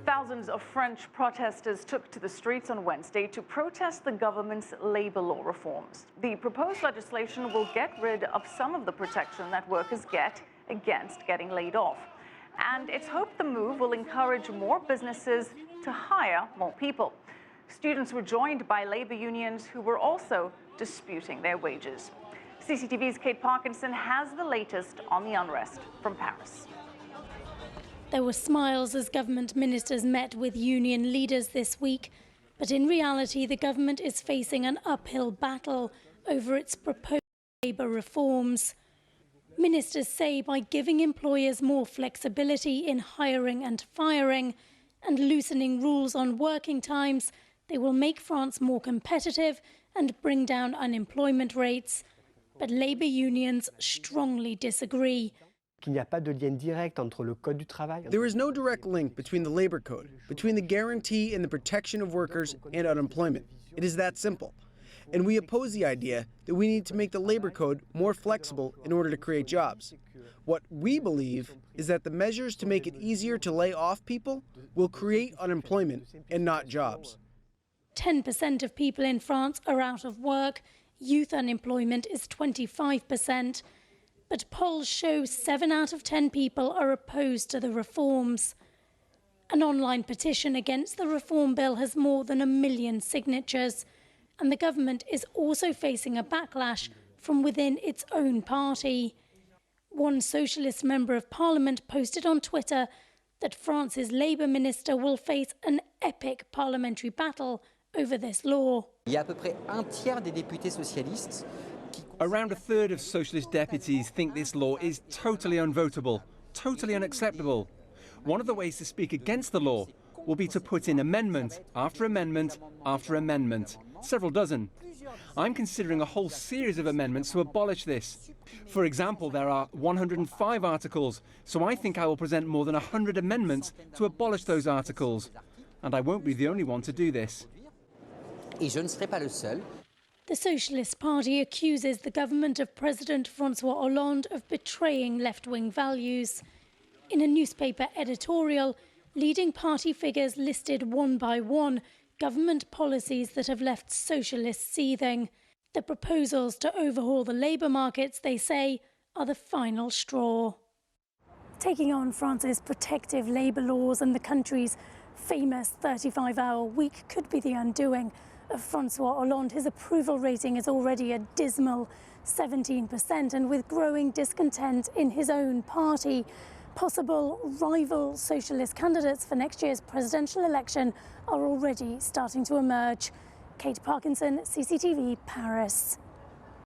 Thousands of French protesters took to the streets on Wednesday to protest the government's labor law reforms. The proposed legislation will get rid of some of the protection that workers get against getting laid off. And it's hoped the move will encourage more businesses to hire more people. Students were joined by labor unions who were also disputing their wages. CCTV's Kate Parkinson has the latest on the unrest from Paris. There were smiles as government ministers met with union leaders this week, but in reality the government is facing an uphill battle over its proposed labour reforms. Ministers say by giving employers more flexibility in hiring and firing and loosening rules on working times, they will make France more competitive and bring down unemployment rates. But labour unions strongly disagree. There is no direct link between the labor code, between the guarantee and the protection of workers and unemployment. It is that simple. And we oppose the idea that we need to make the labor code more flexible in order to create jobs. What we believe is that the measures to make it easier to lay off people will create unemployment and not jobs. 10% of people in France are out of work. Youth unemployment is 25%. But polls show 7 out of 10 people are opposed to the reforms. An online petition against the reform bill has more than 1 million signatures. And the government is also facing a backlash from within its own party. One Socialist member of Parliament posted on Twitter that France's Labour Minister will face an epic parliamentary battle over this law. Around a third of socialist deputies think this law is totally unvotable, totally unacceptable. One of the ways to speak against the law will be to put in amendment after amendment after amendment, several dozen. I'm considering a whole series of amendments to abolish this. For example, there are 105 articles, so I think I will present more than 100 amendments to abolish those articles. And I won't be the only one to do this. The Socialist Party accuses the government of President François Hollande of betraying left-wing values. In a newspaper editorial, leading party figures listed one by one government policies that have left socialists seething. The proposals to overhaul the labour markets, they say, are the final straw. Taking on France's protective labour laws and the country's famous 35-hour week could be the undoing of François Hollande. His approval rating is already a dismal 17%, and with growing discontent in his own party, possible rival socialist candidates for next year's presidential election are already starting to emerge. Kate Parkinson, CCTV, Paris.